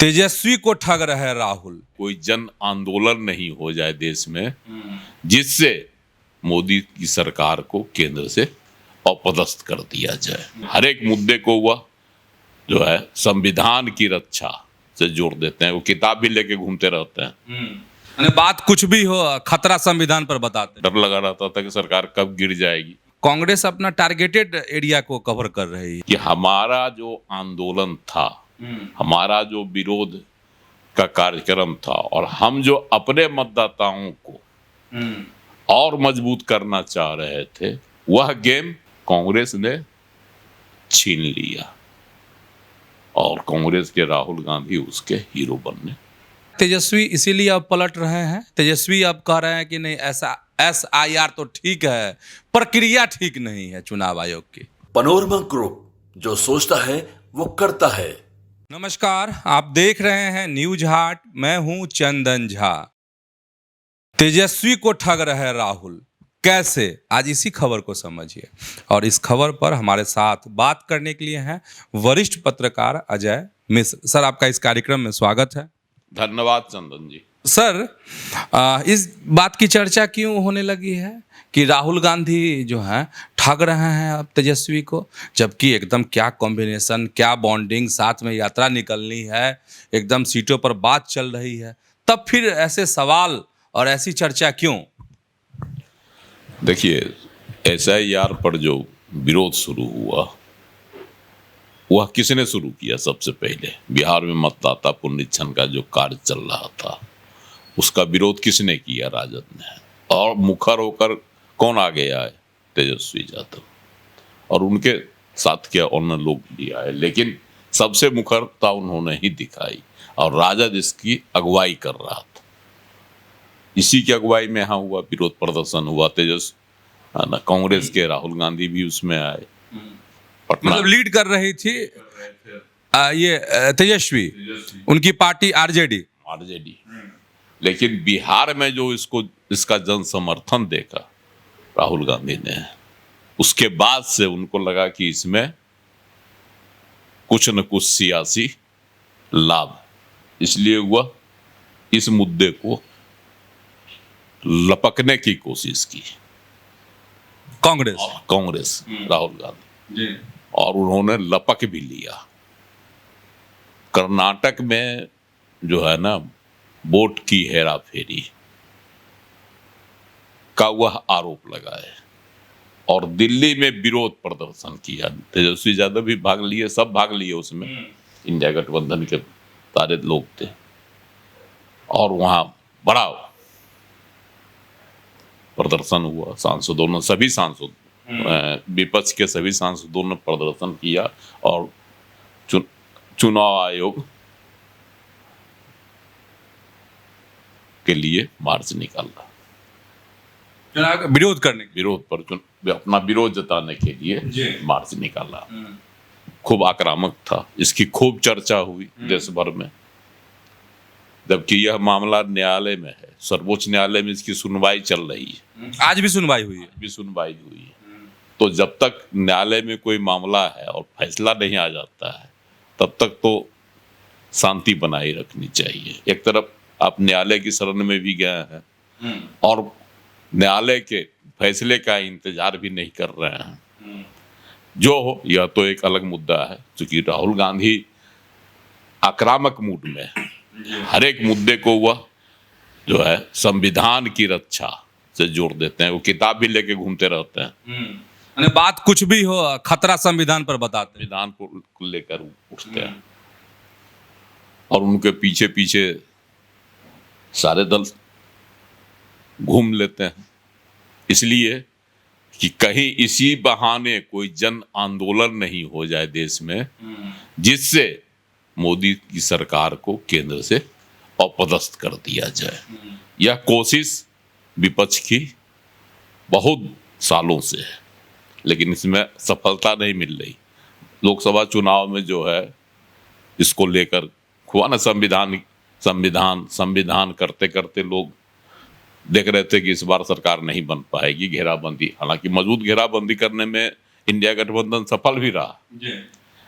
तेजस्वी को ठग रहे राहुल। कोई जन आंदोलन नहीं हो जाए देश में जिससे मोदी की सरकार को केंद्र से अपदस्थ कर दिया जाए। हर एक मुद्दे को वह जो है संविधान की रक्षा से जोड़ देते हैं। वो किताब भी लेके घूमते रहते हैं। बात कुछ भी हो, खतरा संविधान पर बताते हैं। डर लगा रहता था कि सरकार कब गिर जाएगी। कांग्रेस अपना टारगेटेड एरिया को कवर कर रही है कि हमारा जो आंदोलन था, हमारा जो विरोध का कार्यक्रम था और हम जो अपने मतदाताओं को और मजबूत करना चाह रहे थे, वह गेम कांग्रेस ने छीन लिया और कांग्रेस के राहुल गांधी उसके हीरो बनने। तेजस्वी इसीलिए अब पलट रहे हैं। तेजस्वी अब कह रहे हैं कि नहीं, ऐसा SIR तो ठीक है, प्रक्रिया ठीक नहीं है चुनाव आयोग की। पैनोरमा ग्रुप, जो सोचता है वो करता है। नमस्कार, आप देख रहे हैं न्यूज हाट। मैं हूं चंदन झा। तेजस्वी को ठग रहे राहुल, कैसे? आज इसी खबर को समझिए। और इस खबर पर हमारे साथ बात करने के लिए हैं वरिष्ठ पत्रकार अजय मिश्र। सर, आपका इस कार्यक्रम में स्वागत है। धन्यवाद चंदन जी। सर, इस बात की चर्चा क्यों होने लगी है कि राहुल गांधी जो है ठग रहे हैं अब तेजस्वी को, जबकि एकदम क्या कॉम्बिनेशन, क्या बॉन्डिंग, साथ में यात्रा निकलनी है, एकदम सीटों पर बात चल रही है, तब फिर ऐसे सवाल और ऐसी चर्चा क्यों? देखिए, SIR पर जो विरोध शुरू हुआ वह किसने शुरू किया? सबसे पहले बिहार में मतदाता पुनरीक्षण का जो कार्य चल रहा था उसका विरोध किसने किया? राजद ने। और मुखर होकर कौन आगे आए? तेजस्वी यादव। और उनके साथ क्या अन्य लोग भी आए, लेकिन सबसे मुखरता उन्होंने ही दिखाई और राजद इसकी अगुवाई कर रहा था। इसी की अगुवाई में यहाँ हुआ विरोध प्रदर्शन हुआ। कांग्रेस के राहुल गांधी भी उसमें आए। पटना मतलब लीड कर रही थी ये तेजस्वी, उनकी पार्टी RJD। लेकिन बिहार में जो इसका जन समर्थन देखा राहुल गांधी ने, उसके बाद से उनको लगा कि इसमें कुछ न कुछ सियासी लाभ, इसलिए वह इस मुद्दे को लपकने की कोशिश की। कांग्रेस राहुल गांधी, और उन्होंने लपक भी लिया। कर्नाटक में जो है ना, वोट की हेरा फेरी का वह आरोप लगाए और दिल्ली में विरोध प्रदर्शन किया। तेजस्वी यादव भी भाग लिए, सब भाग लिए उसमें। इंडिया गठबंधन के सारे लोग थे और वहां बड़ा प्रदर्शन हुआ। सांसदों ने, सभी सांसद, विपक्ष के सभी सांसदों ने प्रदर्शन किया और चुनाव आयोग के लिए मार्च निकाला। विरोध करने, विरोध पर अपना विरोध जताने के लिए मार्च निकाला। खूब आक्रामक था, इसकी खूब चर्चा हुई देश भर में। जबकि यह मामला न्यायालय में है, सर्वोच्च न्यायालय में इसकी सुनवाई चल रही है। आज भी सुनवाई हुई है। तो जब तक न्यायालय में कोई मामला है और फैसला नहीं आ जाता है, तब तक तो शांति बनाए रखनी चाहिए। एक तरफ आप न्यायालय की शरण में भी गए हैं और न्यायालय के फैसले का इंतजार भी नहीं कर रहे हैं। जो हो, यह तो एक अलग मुद्दा है। क्योंकि राहुल गांधी आक्रामक मूड में है। हर एक मुद्दे को वह जो है संविधान की रक्षा से जोड़ देते हैं। वो किताब भी लेके घूमते रहते हैं। बात कुछ भी हो, खतरा संविधान पर बताते हैं। संविधान को लेकर उठते हैं और उनके पीछे पीछे सारे दल घूम लेते हैं, इसलिए कि कहीं इसी बहाने कोई जन आंदोलन नहीं हो जाए देश में जिससे मोदी की सरकार को केंद्र से अपदस्थ कर दिया जाए। यह कोशिश विपक्ष की बहुत सालों से है, लेकिन इसमें सफलता नहीं मिल रही। लोकसभा चुनाव में जो है इसको लेकर हुआ ना, संविधान करते करते लोग देख रहे थे कि इस बार सरकार नहीं बन पाएगी, घेराबंदी। हालांकि मजबूत घेराबंदी करने में इंडिया गठबंधन सफल भी रहा,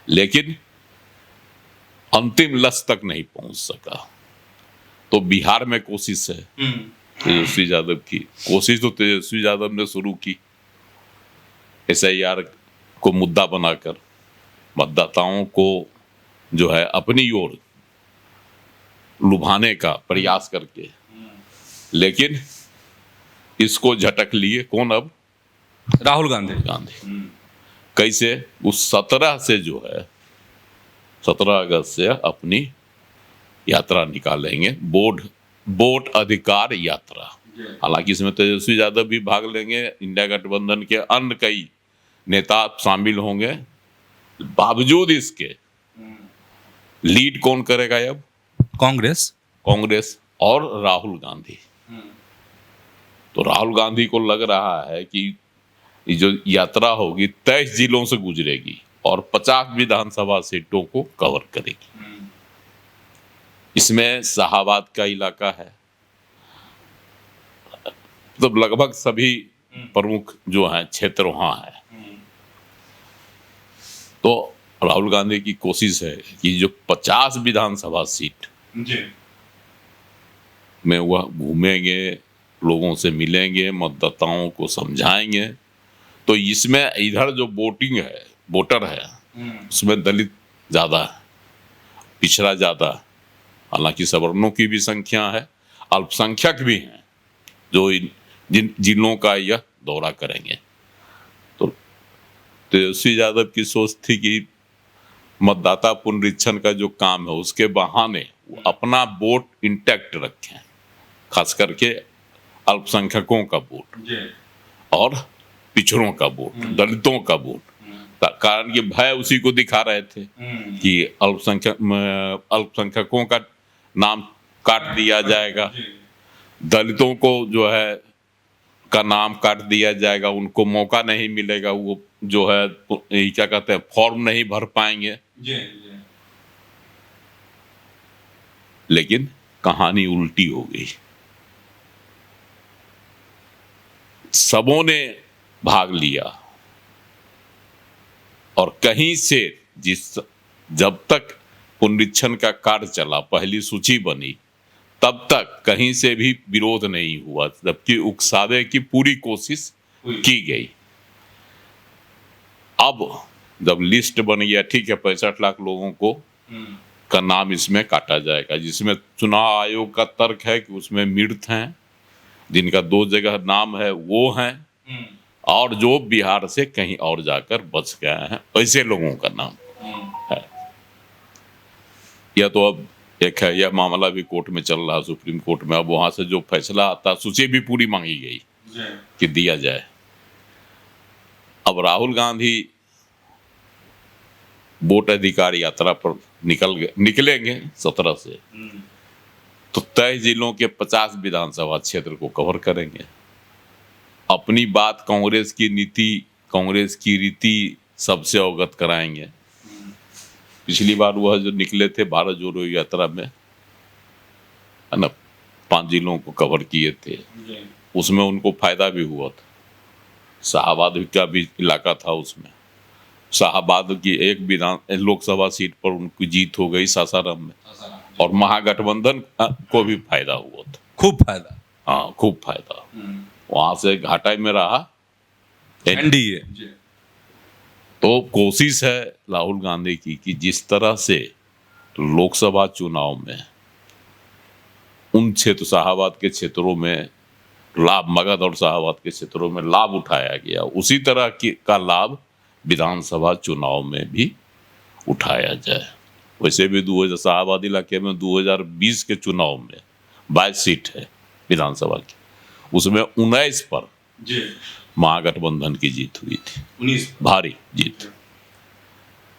लेकिन अंतिम लक्ष्य तक नहीं पहुंच सका। तो बिहार में कोशिश है तेजस्वी यादव की, कोशिश तो तेजस्वी यादव ने शुरू की, SIR को मुद्दा बनाकर मतदाताओं को जो है अपनी ओर लुभाने का प्रयास करके, लेकिन इसको झटक लिए कौन? अब राहुल गांधी। गांधी। कैसे? उस 17 से जो है 17 अगस्त से अपनी यात्रा निकालेंगे, वोट अधिकार यात्रा। हालांकि इसमें तेजस्वी यादव भी भाग लेंगे, इंडिया गठबंधन के अन्य कई नेता शामिल होंगे। बावजूद इसके लीड कौन करेगा अब? कांग्रेस और राहुल गांधी। तो राहुल गांधी को लग रहा है कि ये जो यात्रा होगी 23 जिलों से गुजरेगी और 50 विधानसभा सीटों को कवर करेगी। इसमें शाहाबाद का इलाका है, तो लगभग सभी प्रमुख जो हैं क्षेत्र वहां है। तो राहुल गांधी की कोशिश है कि जो 50 विधानसभा सीट में वह घूमेंगे, लोगों से मिलेंगे, मतदाताओं को समझाएंगे। तो इसमें इधर जो वोटर है उसमें दलित ज्यादा है, पिछड़ा ज्यादा है। हालांकि सवर्णों की भी संख्या है, अल्पसंख्यक भी हैं जो जिन जिलों का यह दौरा करेंगे। तो तेजस्वी यादव की सोच थी कि मतदाता पुनरीक्षण का जो काम है उसके बहाने वो अपना वोट इंटैक्ट रखें, खास करके अल्पसंख्यकों का वोट और पिछड़ों का वोट, दलितों का वोट। कारण कि भय उसी को दिखा रहे थे कि अल्पसंख्यकों का नाम काट दिया जाएगा, दलितों को जो है का नाम काट दिया जाएगा, उनको मौका नहीं मिलेगा, वो जो है क्या कहते हैं फॉर्म नहीं भर पाएंगे। लेकिन कहानी उल्टी हो गई, सबों ने भाग लिया और कहीं से जब तक पुनरीक्षण का कार्य चला, पहली सूची बनी, तब तक कहीं से भी विरोध नहीं हुआ, जबकि उकसावे की पूरी कोशिश की गई। अब जब लिस्ट बन गया, ठीक है 65 लाख लोगों को का नाम इसमें काटा जाएगा, जिसमें चुनाव आयोग का तर्क है कि उसमें मृत हैं, जिनका 2 जगह नाम है वो हैं, और जो बिहार से कहीं और जाकर बच गए हैं, ऐसे लोगों का नाम है। यह तो अब एक है, यह मामला भी कोर्ट में चल रहा है, सुप्रीम कोर्ट में। अब वहां से जो फैसला आता, सूची भी पूरी मांगी गई कि दिया जाए। अब राहुल गांधी वोट अधिकार यात्रा पर निकलेंगे 17 से, तो 23 जिलों के 50 विधानसभा क्षेत्र को कवर करेंगे। अपनी बात कांग्रेस की नीति, कांग्रेस की रीति सबसे अवगत कराएंगे। पिछली बार वह जो निकले थे भारत जोड़ो यात्रा में, है ना, 5 जिलों को कवर किए थे, उसमें उनको फायदा भी हुआ था। शाहाबाद का भी इलाका था, उसमें शाहाबाद की एक लोकसभा सीट पर उनकी जीत हो गई सासाराम में, और महागठबंधन को भी फायदा हुआ था, खूब फायदा। हाँ, खूब फायदा। वहां से घाटा में रहा एनडीए। तो कोशिश है राहुल गांधी की कि जिस तरह से लोकसभा चुनाव में उन क्षेत्र, शाहाबाद के क्षेत्रों में लाभ, मगध और शाहाबाद के क्षेत्रों में लाभ उठाया गया, उसी तरह का लाभ विधानसभा चुनाव में भी उठाया जाए। वैसे भी शाहाबाद इलाके में 2020 के चुनाव में 22 सीट है विधानसभा की, उसमें 19 पर महागठबंधन की जीत हुई थी, 19 भारी जीत,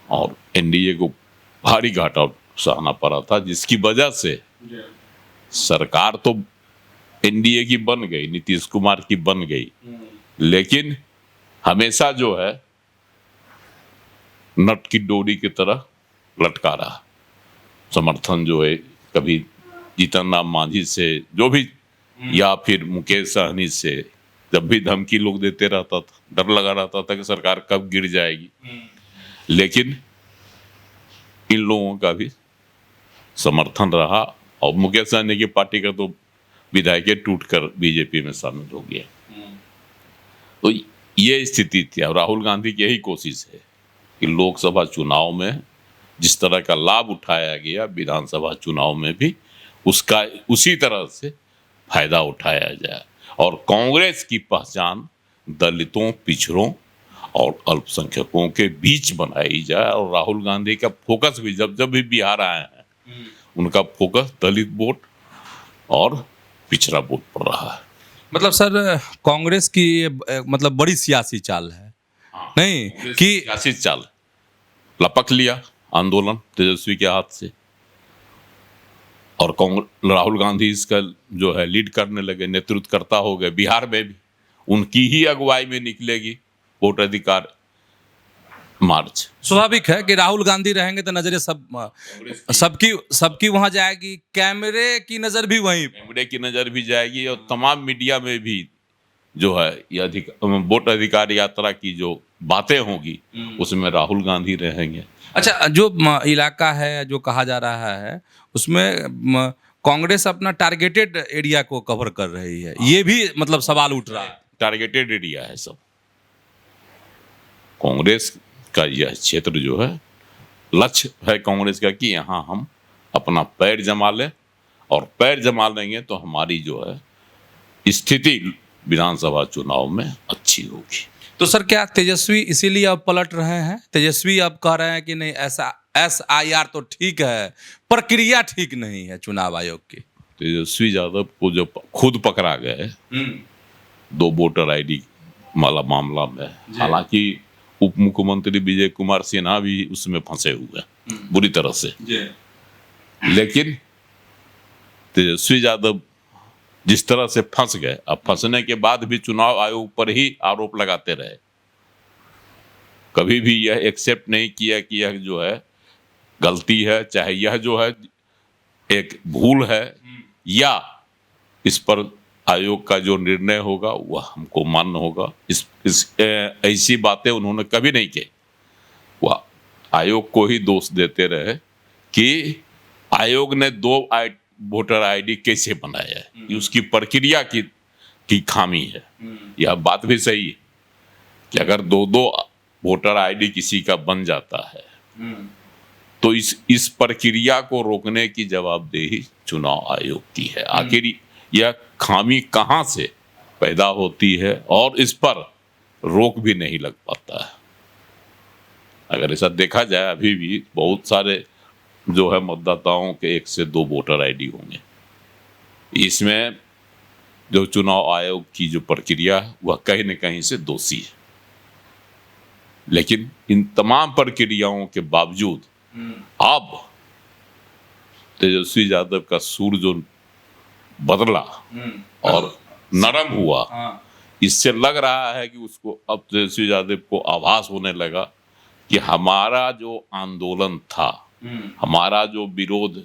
और एनडीए को भारी घाटा सहना पड़ा था, जिसकी वजह से सरकार तो एनडीए की बन गई, नीतीश कुमार की बन गई, लेकिन हमेशा जो है नट की डोरी की तरह लटका रहा। समर्थन जो है कभी जीतन राम मांझी से, जो भी, या फिर मुकेश सहनी से, जब भी धमकी लोग देते रहता था, डर लगा रहता था कि सरकार कब गिर जाएगी। लेकिन इन लोगों का भी समर्थन रहा और मुकेश सहनी की पार्टी का तो विधायक टूट कर बीजेपी में शामिल हो गया। तो ये स्थिति थी। और राहुल गांधी की यही कोशिश है कि लोकसभा चुनाव में जिस तरह का लाभ उठाया गया विधानसभा चुनाव में भी उसका उसी तरह से फायदा उठाया जाए। और कांग्रेस की पहचान दलितों, पिछड़ों और अल्पसंख्यकों के बीच बनाई जाए। और राहुल गांधी का फोकस भी जब जब भी बिहार आए हैं उनका फोकस दलित वोट और पिछड़ा वोट पर रहा है। मतलब सर कांग्रेस की ये मतलब बड़ी सियासी चाल है नहीं कि सियासी चाल लपक लिया आंदोलन तेजस्वी के हाथ से और राहुल गांधी इसका जो है लीड करने लगे, नेतृत्व करता हो गए। बिहार में भी उनकी ही अगुवाई में निकलेगी वोट अधिकार मार्च। स्वाभाविक है कि राहुल गांधी रहेंगे तो नजरें सबकी वहां जाएगी, कैमरे की नजर भी वहीं, कैमरे की नजर भी जाएगी और तमाम मीडिया में भी जो है ये वोट अधिकार यात्रा की जो बातें होगी उसमें राहुल गांधी रहेंगे। अच्छा, जो इलाका है जो कहा जा रहा है उसमें कांग्रेस अपना टारगेटेड एरिया को कवर कर रही है, ये भी मतलब सवाल उठ रहा है। टारगेटेड एरिया है सब। कांग्रेस का यह क्षेत्र जो है लक्ष्य है कांग्रेस का कि यहाँ हम अपना पैर जमा लें और पैर जमा लेंगे तो हमारी जो है स्थिति विधानसभा चुनाव में अच्छी होगी। तो सर क्या तेजस्वी इसीलिए अब पलट रहे हैं? तेजस्वी अब कह रहे हैं कि नहीं, ऐसा SIR तो ठीक है, प्रक्रिया ठीक नहीं है चुनाव आयोग की। तेजस्वी यादव को जो खुद पकड़ा गए 2 वोटर ID वाला मामला में, हालांकि उप मुख्यमंत्री विजय कुमार सिन्हा भी उसमें फंसे हुए बुरी तरह से, लेकिन तेजस्वी यादव जिस तरह से फंस गए, अब फंसने के बाद भी चुनाव आयोग पर ही आरोप लगाते रहे, कभी भी यह एक्सेप्ट नहीं किया कि यह जो है गलती है, चाहे यह जो है एक भूल है या इस पर आयोग का जो निर्णय होगा वह हमको मान्य होगा। ऐसी बातें उन्होंने कभी नहीं की। वह आयोग को ही दोष देते रहे कि आयोग ने 2 वोटर ID कैसे बनाया है, ये उसकी प्रक्रिया की खामी है। यह बात भी सही है कि अगर 2 वोटर ID किसी का बन जाता है तो इस प्रक्रिया को रोकने की जवाबदेही चुनाव आयोग की है। आखिर यह खामी कहाँ से पैदा होती है और इस पर रोक भी नहीं लग पाता है। अगर ऐसा देखा जाए अभी भी बहुत सारे जो है मतदाताओं के 1 से 2 वोटर ID होंगे। इसमें जो चुनाव आयोग की जो प्रक्रिया है वह कहीं न कहीं से दोषी है, लेकिन इन तमाम प्रक्रियाओं के बावजूद अब तेजस्वी यादव का सुर जो बदला और नरम हुआ, इससे लग रहा है कि उसको अब तेजस्वी यादव को आभास होने लगा कि हमारा जो आंदोलन था, हमारा जो विरोध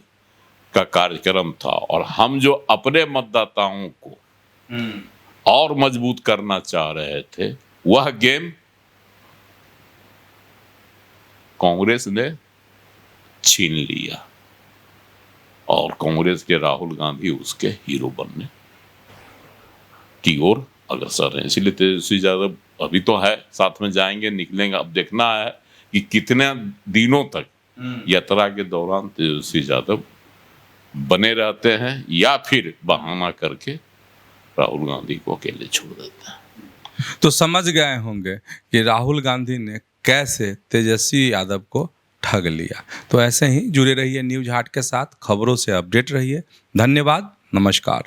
का कार्यक्रम था और हम जो अपने मतदाताओं को और मजबूत करना चाह रहे थे, वह गेम कांग्रेस ने छीन लिया और कांग्रेस के राहुल गांधी उसके हीरो बनने की ओर अग्रसर हैं। इसलिए तेजस्वी यादव अभी तो है, साथ में जाएंगे, निकलेंगे। अब देखना है कि कितने दिनों तक यात्रा के दौरान तेजस्वी यादव बने रहते हैं या फिर बहाना करके राहुल गांधी को अकेले छोड़ देते हैं। तो समझ गए होंगे कि राहुल गांधी ने कैसे तेजस्वी यादव को ठग लिया। तो ऐसे ही जुड़े रहिए न्यूज़ हाट के साथ, खबरों से अपडेट रहिए। धन्यवाद, नमस्कार।